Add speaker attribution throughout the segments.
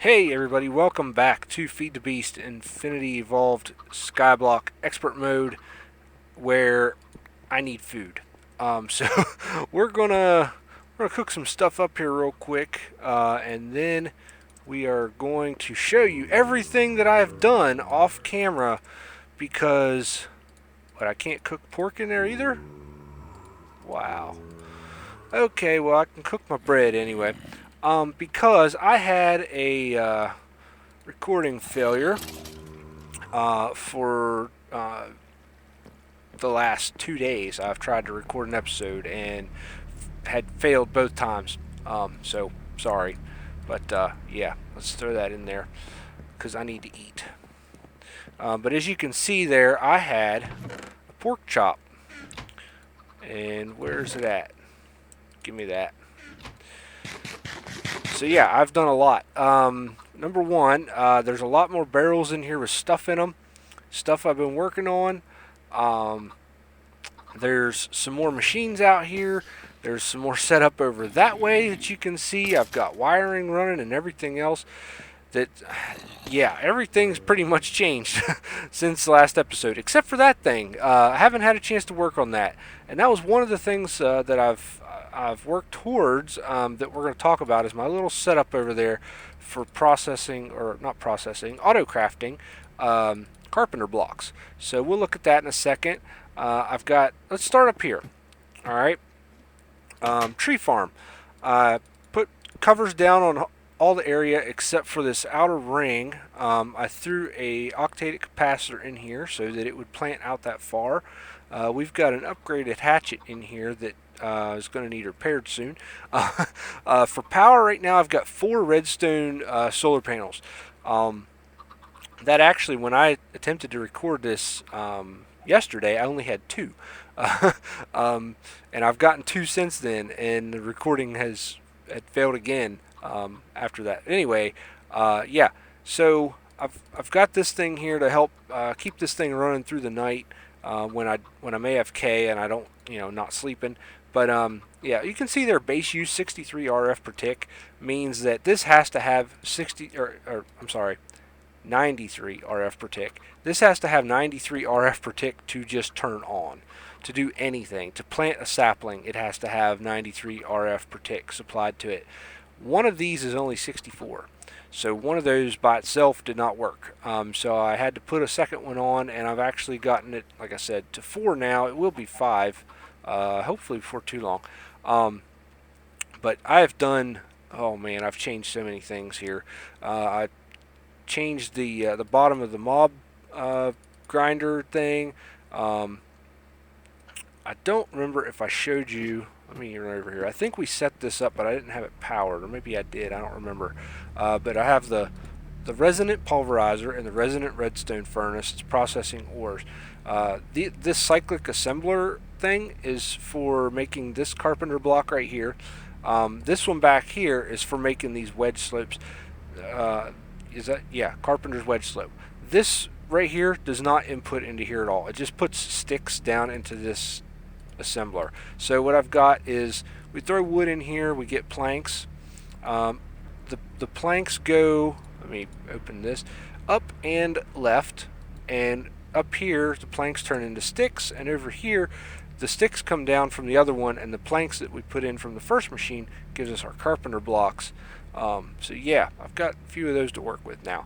Speaker 1: Hey everybody, welcome back to Feed the Beast Infinity Evolved Skyblock Expert Mode, where I need food. So we're gonna cook some stuff up here real quick, and then we are going to show you everything that I've done off camera because I can't cook pork in there either. Wow. Okay, well I can cook my bread anyway. Because I had a recording failure for the last 2 days. I've tried to record an episode and had failed both times. So sorry, but yeah, let's throw that in there because I need to eat. But as you can see there, I had a pork chop. And where's it at? Give me that. So yeah, I've done a lot. Number one, there's a lot more barrels in here with stuff in them. Stuff I've been working on. There's some more machines out here. There's some more setup over that way that you can see. I've got wiring running and everything else. Yeah, everything's pretty much changed since the last episode, except for that thing. I haven't had a chance to work on that, and that was one of the things that I've worked towards that we're going to talk about is my little setup over there for processing, or not processing, auto crafting carpenter blocks. So we'll look at that in a second. Let's start up here. All right, tree farm. Put covers down on all the area except for this outer ring. I threw a octated capacitor in here so that it would plant out that far. We've got an upgraded hatchet in here that is going to need repaired soon. For power right now, I've got 4 redstone solar panels. That actually, when I attempted to record this yesterday, I only had 2. And I've gotten 2 since then, and the recording had failed again after that. Anyway, yeah, so I've got this thing here to help keep this thing running through the night when I'm AFK and I don't, not sleeping. But yeah, you can see their base use 63 RF per tick means that this has to have 93 RF per tick. This has to have 93 RF per tick to just turn on. To do anything, to plant a sapling, it has to have 93 RF per tick supplied to it. One of these is only 64. So one of those by itself did not work. So I had to put a second one on, and I've actually gotten it, like I said, to 4 now. It will be 5, hopefully before too long. But I have done, oh man, I've changed so many things here. I changed the bottom of the mob grinder thing. I don't remember if I showed you. Let me run over here. I think we set this up, but I didn't have it powered, or maybe I did. I don't remember. But I have the resonant pulverizer and the resonant redstone furnace. It's processing ores. This cyclic assembler thing is for making this carpenter block right here. This one back here is for making these wedge slopes. Carpenter's wedge slope. This right here does not input into here at all. It just puts sticks down into this assembler. So what I've got is we throw wood in here, we get planks. The planks go, let me open this, up and left, and up here the planks turn into sticks, and over here the sticks come down from the other one, and the planks that we put in from the first machine gives us our carpenter blocks. So yeah, I've got a few of those to work with now.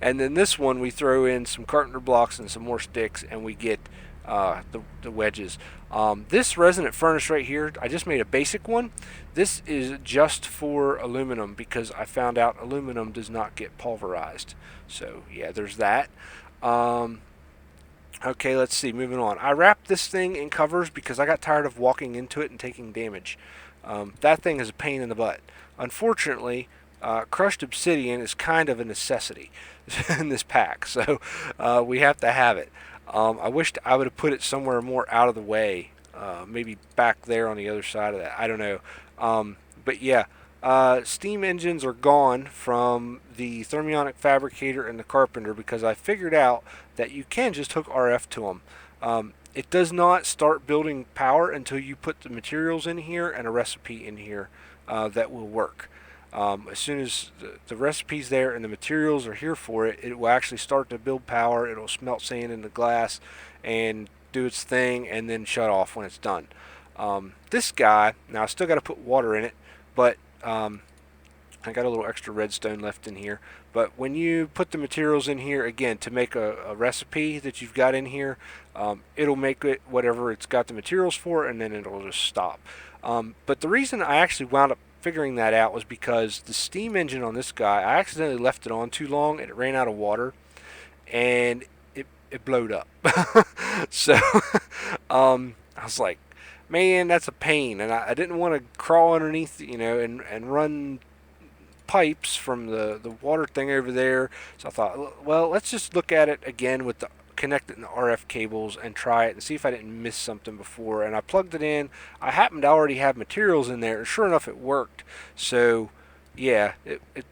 Speaker 1: And then this one we throw in some carpenter blocks and some more sticks, and we get the wedges. This resonant furnace right here, I just made a basic one. This is just for aluminum because I found out aluminum does not get pulverized. So yeah, there's that. Okay, let's see, moving on. I wrapped this thing in covers because I got tired of walking into it and taking damage. That thing is a pain in the butt. Unfortunately, crushed obsidian is kind of a necessity in this pack, so we have to have it. I wished I would have put it somewhere more out of the way, maybe back there on the other side of that. I don't know. But yeah, steam engines are gone from the thermionic fabricator and the carpenter because I figured out that you can just hook RF to them. It does not start building power until you put the materials in here and a recipe in here that will work. As soon as the recipe's there and the materials are here for it, it will actually start to build power. It'll smelt sand into glass and do its thing and then shut off when it's done. This guy, now I still got to put water in it, but I got a little extra redstone left in here. But when you put the materials in here, again, to make a recipe that you've got in here, it'll make it whatever it's got the materials for, and then it'll just stop. But the reason I actually wound up figuring that out was because the steam engine on this guy, I accidentally left it on too long, and it ran out of water, and it blowed up. So I was like, man, that's a pain, and I didn't want to crawl underneath, and run pipes from the water thing over there. So I thought, well, let's just look at it again with the connecting the RF cables and try it and see if I didn't miss something before. And I plugged it in. I happened to already have materials in there, and sure enough, it worked. So yeah,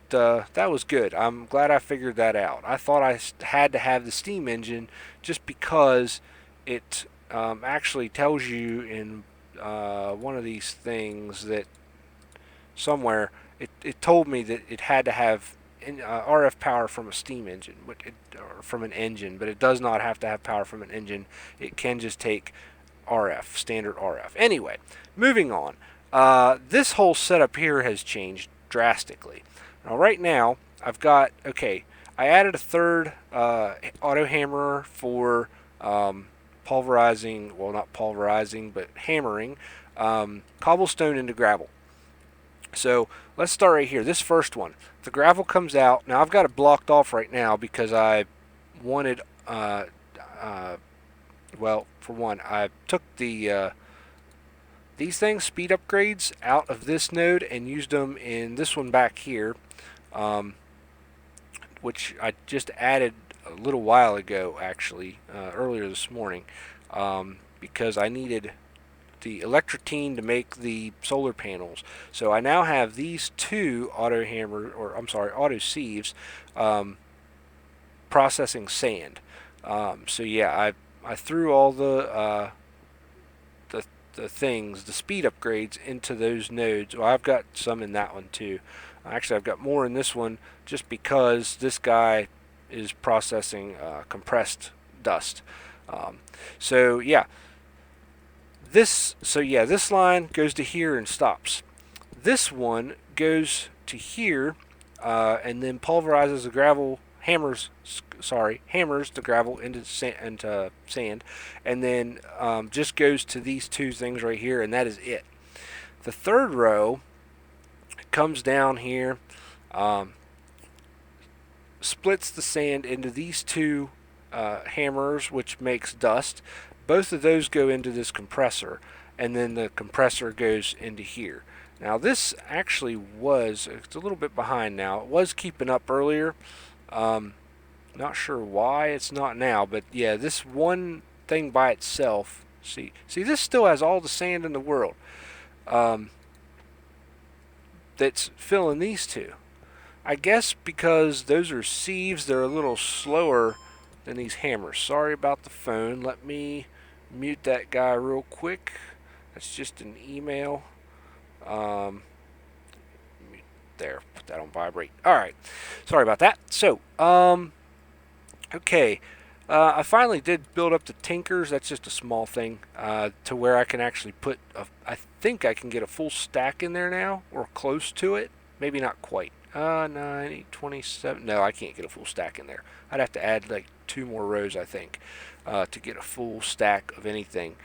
Speaker 1: that was good. I'm glad I figured that out. I thought I had to have the steam engine just because it actually tells you in one of these things that somewhere it told me that it had to have RF power from a steam engine, or from an engine, but it does not have to have power from an engine. It can just take RF, standard RF. Anyway, moving on. This whole setup here has changed drastically. Now, right now, I've got, I added a third auto hammerer for pulverizing, well, not pulverizing, but hammering cobblestone into gravel. So let's start right here. This first one, the gravel comes out. Now I've got it blocked off right now because I wanted, well, for one, I took the these things, speed upgrades, out of this node and used them in this one back here, which I just added a little while ago, actually, earlier this morning, because I needed the electrotine to make the solar panels. So I now have these two auto sieves processing sand. So yeah, I threw all the things, the speed upgrades, into those nodes. Well, I've got some in that one too. Actually, I've got more in this one just because this guy is processing compressed dust. So yeah. This line goes to here and stops. This one goes to here and then pulverizes the gravel, hammers the gravel into sand, and then just goes to these two things right here, and that is it. The third row comes down here, splits the sand into these two hammers, which makes dust. Both of those go into this compressor, and then the compressor goes into here. Now this actually it's a little bit behind now. It was keeping up earlier. Not sure why it's not now, but yeah, this one thing by itself, see this still has all the sand in the world that's filling these two. I guess because those are sieves, they're a little slower than these hammers. Sorry about the phone. Let me mute that guy real quick. That's just an email. There, put that on vibrate. Alright, sorry about that. So, okay, I finally did build up the tinkers. That's just a small thing to where I can actually put I think I can get a full stack in there now, or close to it. Maybe not quite. 9, 27. No, I can't get a full stack in there. I'd have to add like 2 more rows, I think, to get a full stack of anything.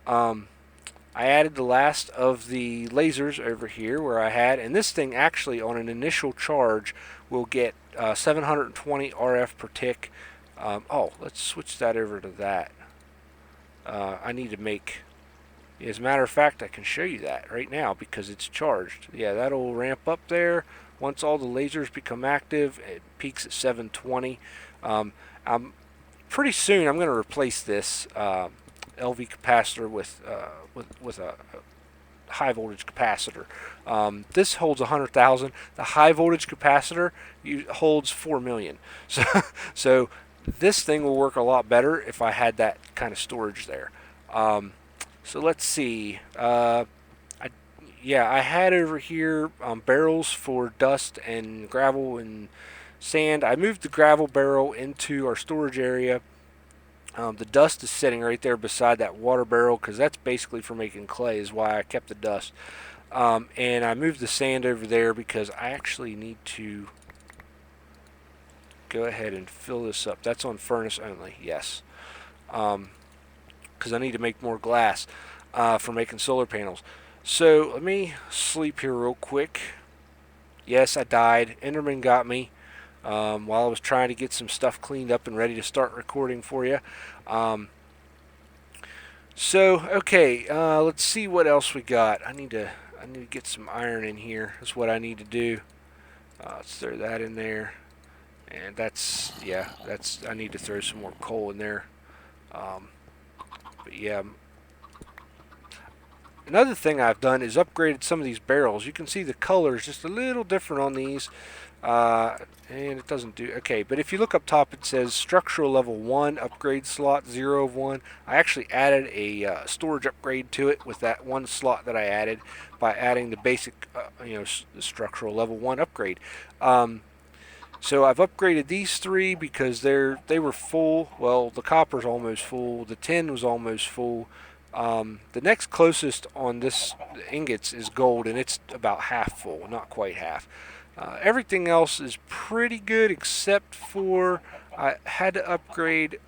Speaker 1: I added the last of the lasers over here where I had, and this thing actually on an initial charge will get 720 RF per tick. Let's switch that over to that. I need to make, as a matter of fact, I can show you that right now because it's charged. Yeah, that'll ramp up there. Once all the lasers become active, it peaks at 720. Pretty soon I'm going to replace this LV capacitor with a high voltage capacitor. This holds 100,000. The high voltage capacitor holds 4 million. So this thing will work a lot better if I had that kind of storage there. So let's see. yeah, I had over here barrels for dust and gravel and sand. I moved the gravel barrel into our storage area. The dust is sitting right there beside that water barrel because that's basically for making clay, is why I kept the dust. And I moved the sand over there because I actually need to go ahead and fill this up. That's on furnace only, yes. Because I need to make more glass for making solar panels. So let me sleep here real quick. Yes, I died. Enderman got me while I was trying to get some stuff cleaned up and ready to start recording for you. Okay, let's see what else we got. I need to get some iron in here. That's what I need to do. Let's throw that in there. And I need to throw some more coal in there. But yeah, another thing I've done is upgraded some of these barrels. You can see the color is just a little different on these. And it doesn't do, okay, but if you look up top, it says structural level 1 upgrade slot 0 of 1. I actually added a storage upgrade to it with that one slot that I added by adding the basic structural level 1 upgrade. So I've upgraded these 3 because they were full. Well, the copper's almost full, the tin was almost full. The next closest on this ingots is gold, and it's about half full, not quite half. Everything else is pretty good except for I had to upgrade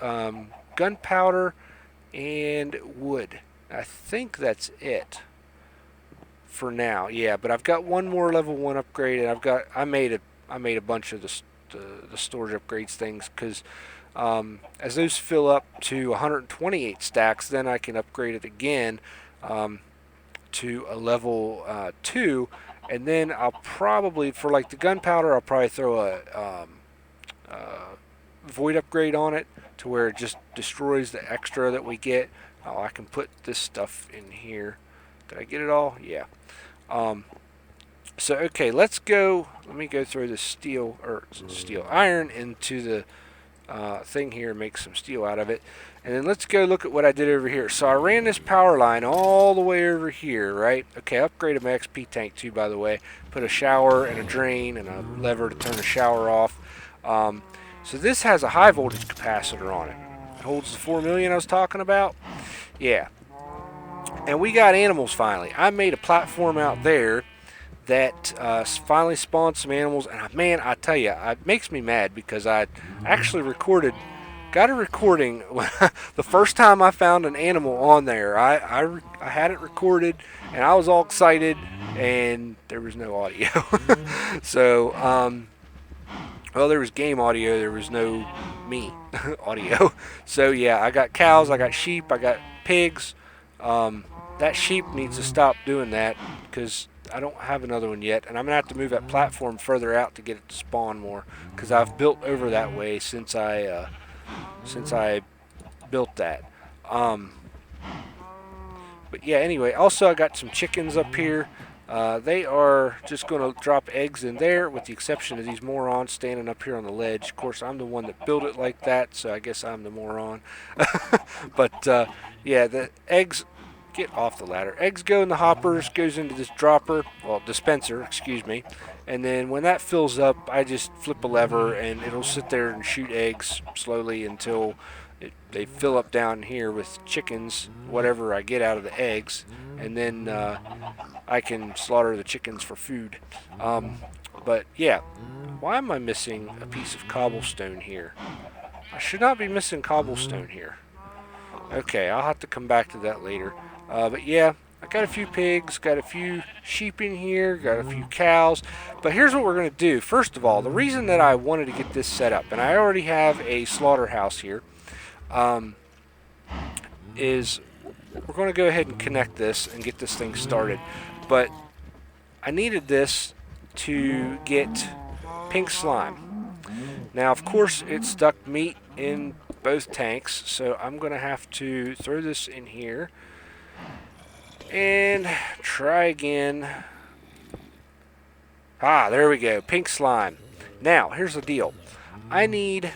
Speaker 1: gunpowder and wood. I think that's it for now. Yeah, but I've got one more level 1 upgrade, and I made a bunch of the storage upgrades things because as those fill up to 128 stacks, then I can upgrade it again to a level 2. And then I'll probably, for like the gunpowder, I'll probably throw a void upgrade on it to where it just destroys the extra that we get. Oh, I can put this stuff in here. Did I get it all? Yeah. So okay, let's go. Let me go throw the iron into the thing here and make some steel out of it. And then let's go look at what I did over here. So I ran this power line all the way over here, right? Okay, I upgraded my XP tank too, by the way. Put a shower and a drain and a lever to turn the shower off. So this has a high voltage capacitor on it. It holds the 4 million I was talking about. Yeah. And we got animals finally. I made a platform out there that finally spawned some animals. And man, I tell you, it makes me mad because I actually got a recording the first time I found an animal on there. I had it recorded and I was all excited and there was no audio. So well, there was game audio, there was no me audio. So yeah, I got cows, I got sheep, I got pigs. That sheep needs to stop doing that because I don't have another one yet, and I'm gonna have to move that platform further out to get it to spawn more because I've built over that way since I built that. But yeah, anyway, also I got some chickens up here. They are just going to drop eggs in there with the exception of these morons standing up here on the ledge. Of course, I'm the one that built it like that, so I guess I'm the moron. But yeah, the eggs, get off the ladder. Eggs go in the hoppers, goes into this dispenser, excuse me. And then when that fills up, I just flip a lever and it'll sit there and shoot eggs slowly until they fill up down here with chickens, whatever I get out of the eggs. And then I can slaughter the chickens for food. But yeah, why am I missing a piece of cobblestone here? I should not be missing cobblestone here. Okay, I'll have to come back to that later. But yeah, I got a few pigs, got a few sheep in here, got a few cows. But here's what we're going to do. First of all, the reason that I wanted to get this set up, and I already have a slaughterhouse here, is we're going to go ahead and connect this and get this thing started. But I needed this to get pink slime. Now, of course, it stuck meat in both tanks, so I'm going to have to throw this in here and try again. Ah, there we go, pink slime. Now, here's the deal. I need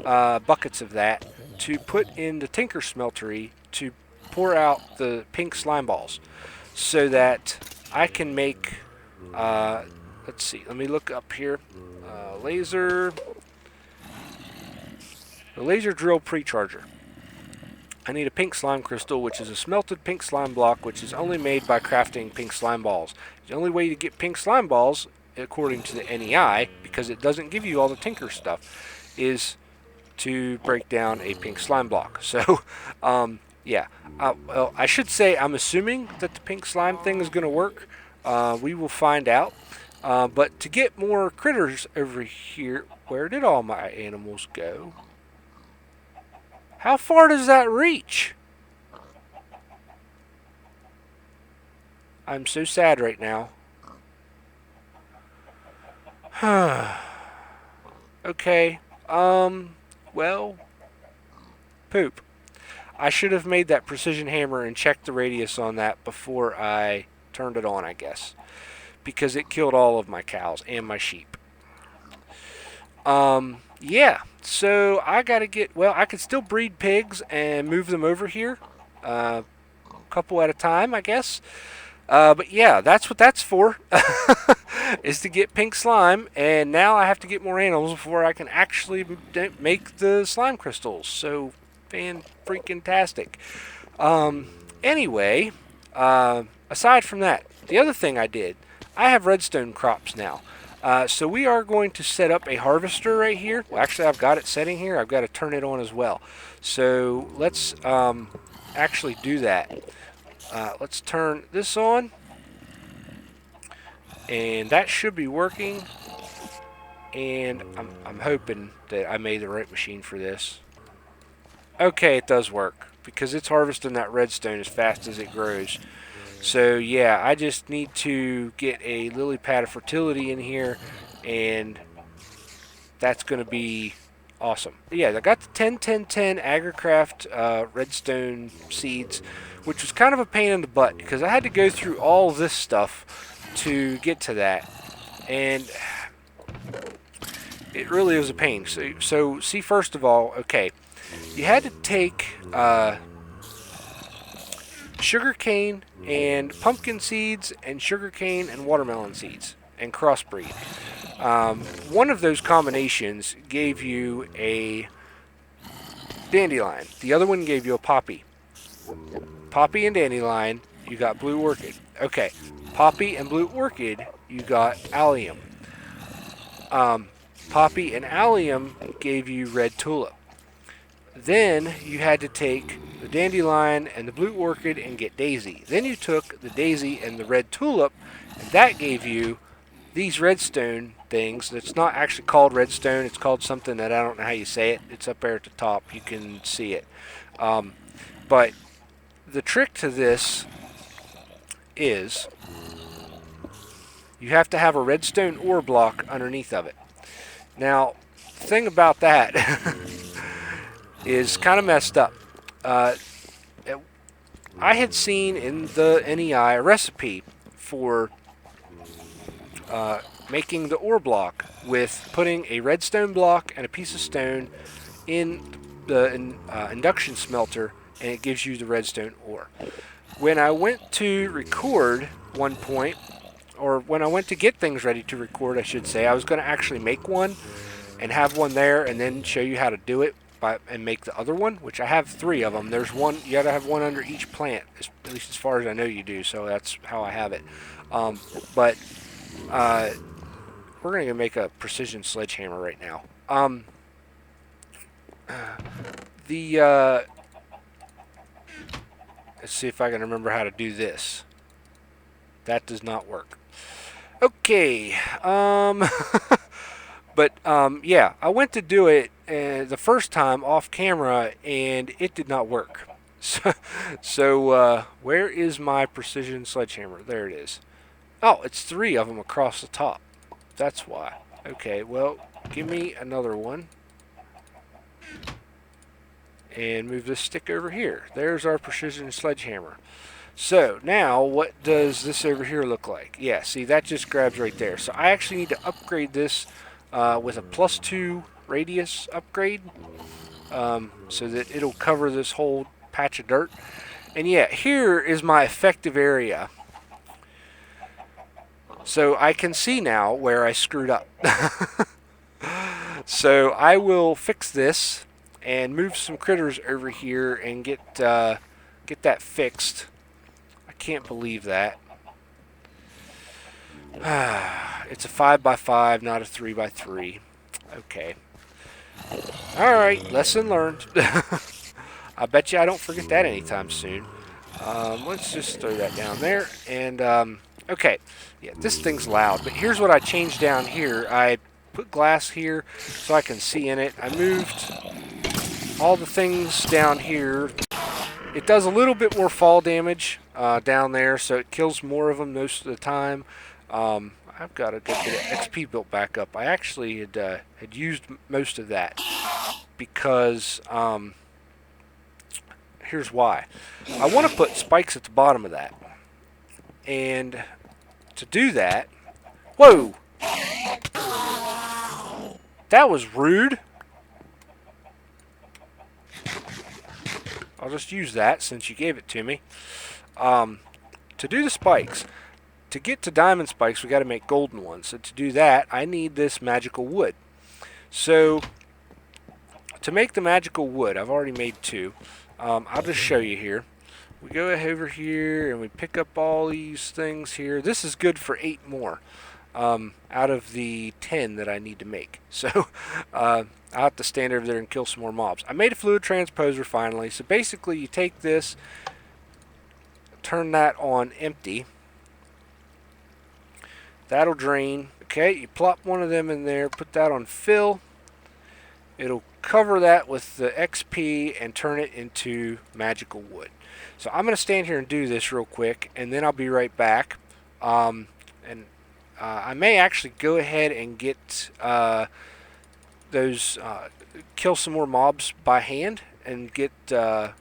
Speaker 1: buckets of that to put in the tinker smeltery to pour out the pink slime balls so that I can make, let's see, let me look up here. Laser, the laser drill precharger. I need a pink slime crystal, which is a smelted pink slime block, which is only made by crafting pink slime balls. The only way to get pink slime balls, according to the NEI, because it doesn't give you all the Tinker stuff, is to break down a pink slime block. So, yeah. Well, I should say I'm assuming that the pink slime thing is going to work. We will find out. But to get more critters over here, where did all my animals go? How far does that reach? I'm so sad right now. Okay. Well, poop. I should have made that precision hammer and checked the radius on that before I turned it on, I guess. Because it killed all of my cows and my sheep. Yeah. So I gotta get, well, I could still breed pigs and move them over here. A couple at a time, I guess. But yeah, that's what that's for. Is to get pink slime, and now I have to get more animals before I can actually make the slime crystals. So fan-freaking-tastic. Anyway, aside from that, the other thing I did, I have redstone crops now. So we are going to set up a harvester right here. Well, actually, I've got it setting here. I've got to turn it on as well. So let's actually do that. Let's turn this on. And that should be working. And I'm hoping that I made the right machine for this. Okay, it does work. Because it's harvesting that redstone as fast as it grows. So yeah, I just need to get a lily pad of fertility in here, and that's going to be awesome. Yeah, I got the 10-10-10 AgriCraft redstone seeds, which was kind of a pain in the butt because I had to go through all this stuff to get to that, and it really was a pain. So see, first of all, okay, you had to take sugarcane and pumpkin seeds and sugarcane and watermelon seeds and crossbreed. One of those combinations gave you a dandelion. The other one gave you a poppy. Poppy and dandelion, you got blue orchid. Okay, poppy and blue orchid, you got allium. Poppy and allium gave you red tulip. Then you had to take the dandelion and the blue orchid and get daisy. Then you took the daisy and the red tulip, and that gave you these redstone things. It's not actually called redstone. It's called something that I don't know how you say it. It's up there at the top. You can see it. But the trick to this is you have to have a redstone ore block underneath of it. Now, the thing about that is kind of messed up. I had seen in the NEI a recipe for making the ore block with putting a redstone block and a piece of stone in the induction smelter, and it gives you the redstone ore. When I went to record one point, or when I went to get things ready to record, I should say, I was going to actually make one and have one there and then show you how to do it and make the other one, which I have 3 of them. There's one, you got to have one under each plant, at least as far as I know you do, so that's how I have it. But we're going to make a precision sledgehammer right now. Let's see if I can remember how to do this. That does not work. Okay. But yeah, I went to do it the first time off camera, and it did not work. So where is my precision sledgehammer? There it is. Oh, it's 3 of them across the top. That's why. Okay, well, give me another one. And move this stick over here. There's our precision sledgehammer. So now, what does this over here look like? Yeah, see, that just grabs right there. So I actually need to upgrade this with a +2 radius upgrade, so that it'll cover this whole patch of dirt. And yeah, here is my effective area. So I can see now where I screwed up. So I will fix this and move some critters over here and get that fixed. I can't believe that. It's a 5x5, not a 3x3. Okay. Alright, lesson learned. I bet you I don't forget that anytime soon. Let's just throw that down there. And, okay. Yeah, this thing's loud. But here's what I changed down here. I put glass here so I can see in it. I moved all the things down here. It does a little bit more fall damage down there, so it kills more of them most of the time. I've got a good bit of XP built back up. I actually had used most of that because here's why. I want to put spikes at the bottom of that. And to do that... Whoa! That was rude. I'll just use that since you gave it to me. To do the spikes, to get to diamond spikes, we got to make golden ones. So to do that, I need this magical wood. So to make the magical wood, I've already made 2. I'll just show you here. We go over here and we pick up all these things here. This is good for 8 more out of the 10 that I need to make. So I'll have to stand over there and kill some more mobs. I made a fluid transposer finally. So basically you take this, turn that on empty. That'll drain. Okay, you plop one of them in there, put that on fill. It'll cover that with the XP and turn it into magical wood. So I'm going to stand here and do this real quick, and then I'll be right back. I may actually go ahead and get kill some more mobs by hand and get enough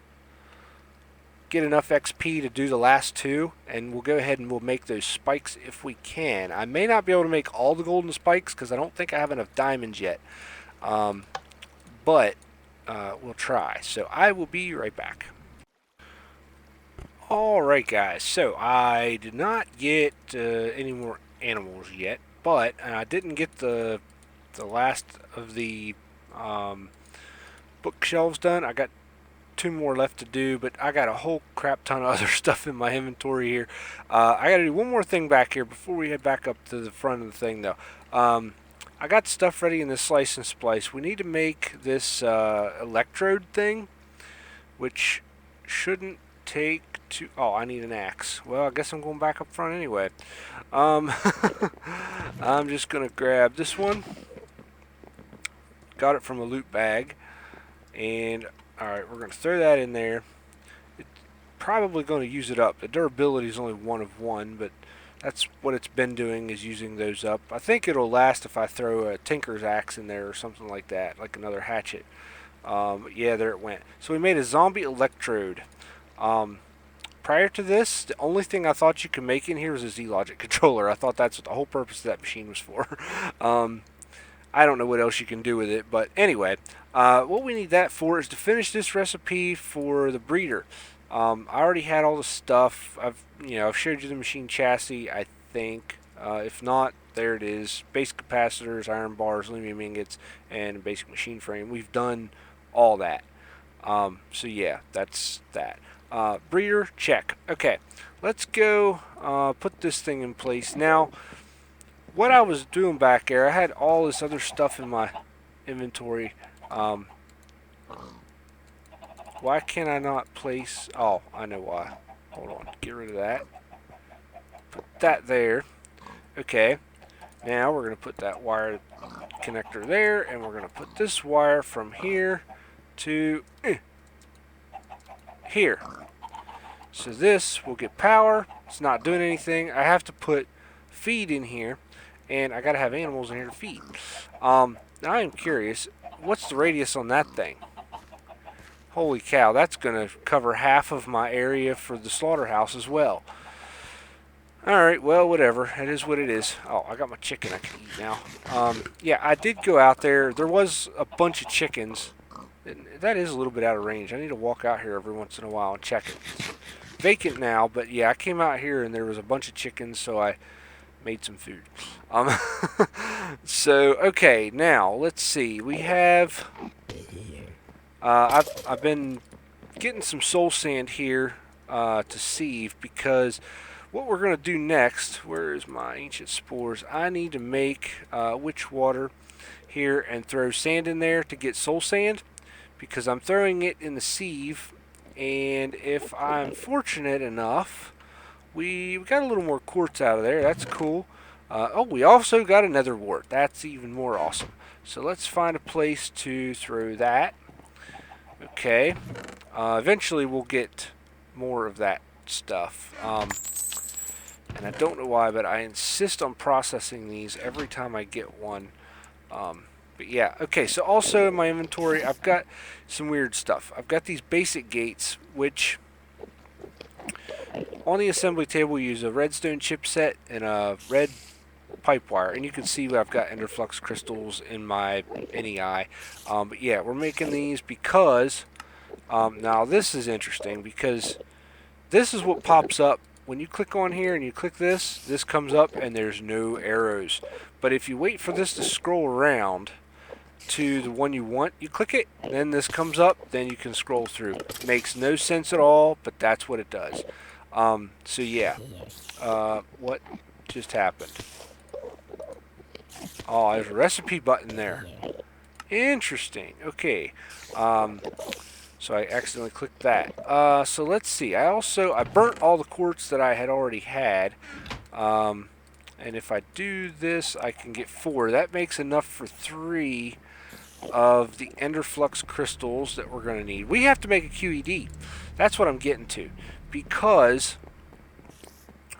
Speaker 1: XP to do the last 2, and we'll go ahead and we'll make those spikes if we can. I may not be able to make all the golden spikes because I don't think I have enough diamonds yet, but we'll try. So I will be right back. Alright guys, so I did not get any more animals yet, but I didn't get the last of the bookshelves done. I got 2 more left to do, but I got a whole crap ton of other stuff in my inventory here. I gotta do one more thing back here before we head back up to the front of the thing though. I got stuff ready in this slice and splice. We need to make this electrode thing, which shouldn't take too... Oh, I need an axe. Well, I guess I'm going back up front anyway. I'm just gonna grab this one. Got it from a loot bag, and alright, we're going to throw that in there. It's probably going to use it up. The durability is only 1 of 1, but that's what it's been doing, is using those up. I think it'll last if I throw a tinker's axe in there or something like that, like another hatchet. Yeah, there it went. So we made a zombie electrode. Prior to this, the only thing I thought you could make in here was a Z-Logic controller. I thought that's what the whole purpose of that machine was for. I don't know what else you can do with it, but anyway, what we need that for is to finish this recipe for the breeder. I already had all the stuff. I've showed you the machine chassis, I think. If not, there it is. Basic capacitors, iron bars, aluminum ingots, and a basic machine frame. We've done all that. So yeah, that's that. Breeder, check. Okay, let's go put this thing in place. Now, what I was doing back there, I had all this other stuff in my inventory. Why can I not place... Oh, I know why. Hold on. Get rid of that. Put that there. Okay. Now we're going to put that wire connector there, and we're going to put this wire from here to here. So this will get power. It's not doing anything. I have to put feed in here, and I got to have animals in here to feed. Now I am curious, what's the radius on that thing? Holy cow, that's going to cover half of my area for the slaughterhouse as well. Alright, well, whatever. It is what it is. Oh, I got my chicken I can eat now. Yeah, I did go out there. There was a bunch of chickens. That is a little bit out of range. I need to walk out here every once in a while and check it. It's vacant now, but yeah, I came out here and there was a bunch of chickens, so I made some food. So okay, now let's see. We have I've been getting some soul sand here to sieve, because what we're going to do next, where is my ancient spores? I need to make witch water here and throw sand in there to get soul sand, because I'm throwing it in the sieve, and if I'm fortunate enough, we got a little more quartz out of there. That's cool. Oh, we also got another wart. That's even more awesome. So let's find a place to throw that. Okay. Eventually we'll get more of that stuff. And I don't know why, but I insist on processing these every time I get one. But yeah, okay, so also in my inventory, I've got some weird stuff. I've got these basic gates, which on the assembly table we use a redstone chipset and a red pipe wire, and you can see I've got enderflux crystals in my NEI. But yeah, we're making these because now this is interesting, because this is what pops up when you click on here and you click this. This comes up and there's no arrows. But if you wait for this to scroll around to the one you want, you click it, then this comes up, then you can scroll through. Makes no sense at all, but that's what it does. So yeah, what just happened? Oh, there's a recipe button there. Interesting. Okay. So I accidentally clicked that. So let's see. I burnt all the quartz that I had already had. And if I do this, I can get 4. That makes enough for 3 of the enderflux crystals that we're going to need. We have to make a QED. That's what I'm getting to. Because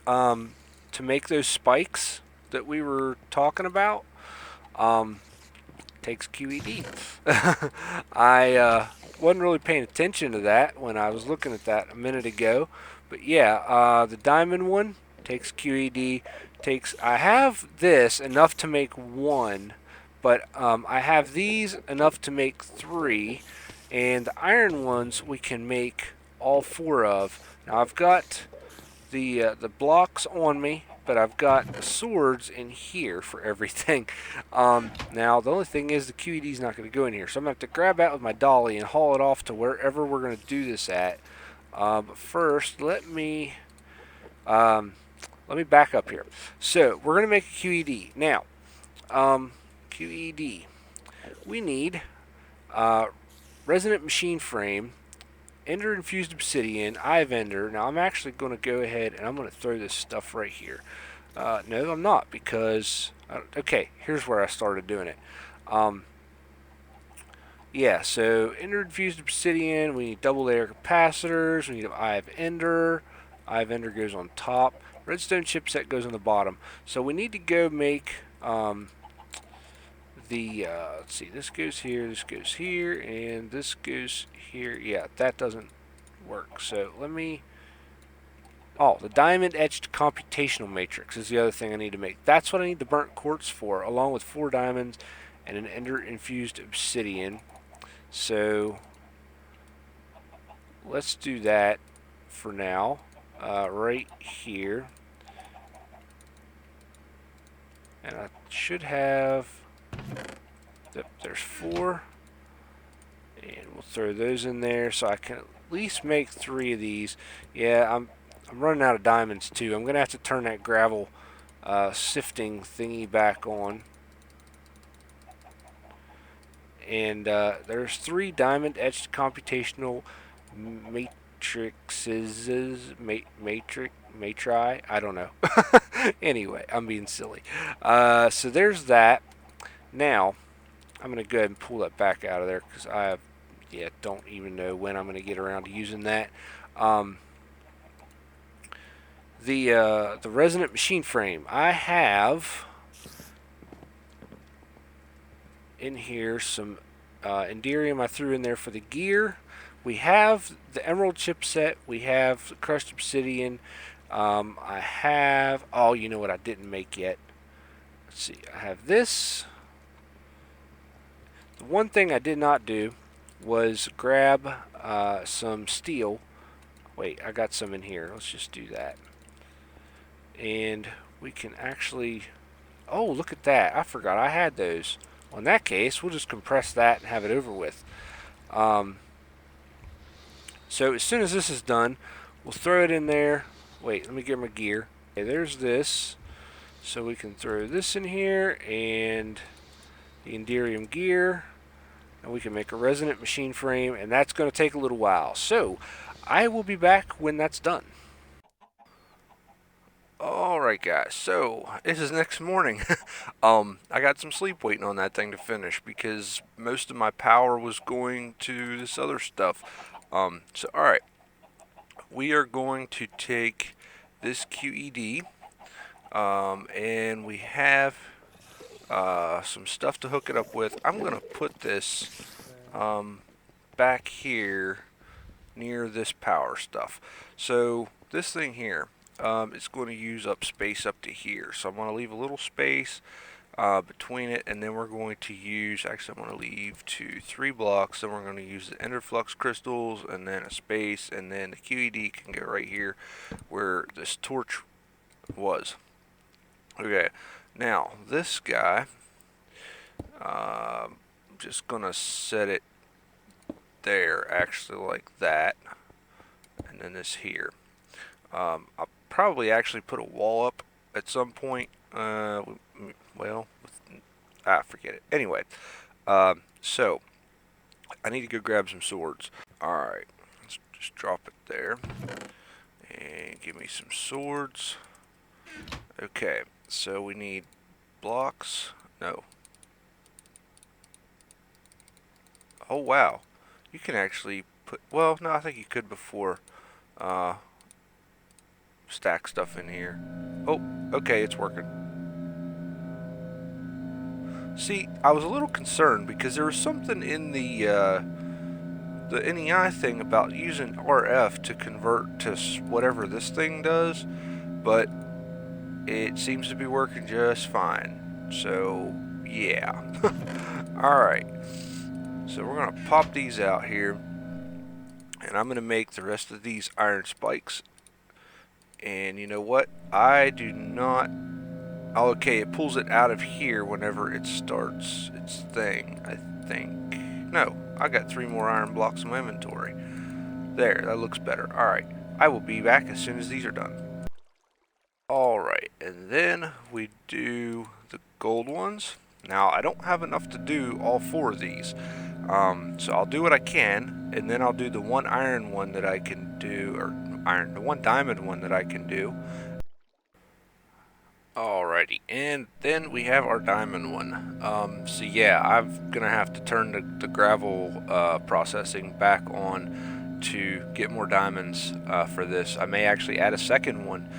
Speaker 1: to make those spikes that we were talking about, takes QED. I wasn't really paying attention to that when I was looking at that a minute ago. But yeah, the diamond one takes QED. I have this enough to make 1, but I have these enough to make 3, and the iron ones we can make all 4 of. Now I've got the blocks on me, but I've got the swords in here for everything. Now the only thing is the QED is not going to go in here, so I'm going to have to grab out with my dolly and haul it off to wherever we're going to do this at. But first, let me back up here. So we're going to make a QED. Now, QED. We need resonant machine frame, ender infused obsidian, eye of ender. Now I'm actually going to go ahead and I'm going to throw this stuff right here. No, I'm not, because okay, here's where I started doing it. Yeah, so ender infused obsidian. We need double layer capacitors. We need an eye of ender. Eye of ender goes on top. Redstone chipset goes on the bottom. So we need to go make let's see, this goes here, and this goes here. Yeah, that doesn't work. So let me, the diamond etched computational matrix is the other thing I need to make. That's what I need the burnt quartz for, along with 4 diamonds and an ender infused obsidian. So let's do that for now, right here. And I should have, there's 4, and we'll throw those in there so I can at least make 3 of these. Yeah, I'm running out of diamonds too. I'm gonna have to turn that gravel sifting thingy back on. And there's 3 diamond etched computational matrices, matri, I don't know. Anyway, I'm being silly. So there's that. Now I'm gonna go ahead and pull that back out of there, because I don't even know when I'm gonna get around to using that. The resonant machine frame, I have in here some Enderium I threw in there for the gear. We have the emerald chipset. We have the crushed obsidian. I have, you know what I didn't make yet? Let's see, I have this. The one thing I did not do was grab some steel. Wait, I got some in here. Let's just do that. And we can actually, oh, look at that. I forgot I had those. Well, in that case, we'll just compress that and have it over with. So as soon as this is done, we'll throw it in there. Wait, let me get my gear. Okay, there's this. So we can throw this in here and the Enderium gear. And we can make a resonant machine frame, and that's going to take a little while. So I will be back when that's done. Alright guys, so it is next morning. I got some sleep waiting on that thing to finish because most of my power was going to this other stuff. So alright, we are going to take this QED, and we have some stuff to hook it up with. I'm going to put this back here near this power stuff. So this thing here, it's going to use up space up to here. So I'm going to leave a little space between it, and then we're going to use, actually I'm going to leave 3 blocks, then we're going to use the Enderflux crystals, and then a space, and then the QED can go right here where this torch was. Okay, now this guy, I'm just going to set it there, actually like that, and then this here. I'll probably actually put a wall up at some point. Well, forget it. Anyway, so I need to go grab some swords. Alright, let's just drop it there. And give me some swords. Okay, so we need blocks. No. Oh, wow. You can actually put, well, no, I think you could before stack stuff in here. Oh, okay, it's working. See, I was a little concerned because there was something in the NEI thing about using RF to convert to whatever this thing does, but it seems to be working just fine. So, yeah. Alright. So we're going to pop these out here, and I'm going to make the rest of these iron spikes. And you know what? I do not... Oh, okay, it pulls it out of here whenever it starts its thing, I think. No, I got 3 more iron blocks in my inventory. There, that looks better. Alright, I will be back as soon as these are done. Alright, and then we do the gold ones. Now, I don't have enough to do all 4 of these. So I'll do what I can, and then I'll do the 1 iron one that I can do, or the 1 diamond one that I can do. Alrighty, and then we have our diamond one. So yeah, I'm gonna have to turn the gravel processing back on to get more diamonds for this. I may actually add a second one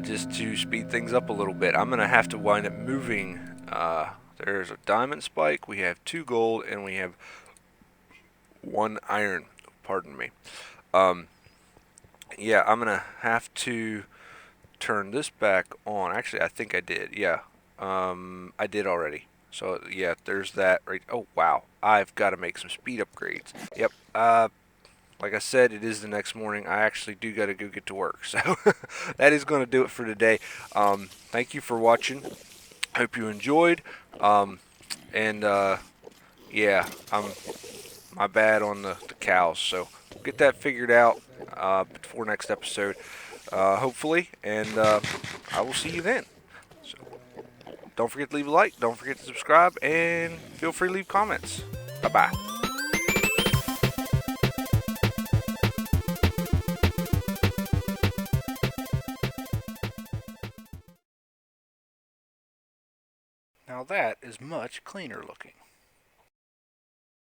Speaker 1: just to speed things up a little bit. I'm gonna have to wind up moving. There's a diamond spike, we have 2 gold, and we have 1 iron. Pardon me. Yeah, I'm gonna have to turn this back on. Actually, I think I did. Yeah, I did already. So yeah, there's that. Right. Oh wow, I've got to make some speed upgrades. Yep. Like I said, it is the next morning. I actually do got to go get to work. So that is going to do it for today. Thank you for watching. Hope you enjoyed. Yeah, my bad on the cows. So we'll get that figured out before next episode. Hopefully, and I will see you then. So, don't forget to leave a like, don't forget to subscribe, and feel free to leave comments. Bye-bye. Now that is much cleaner looking.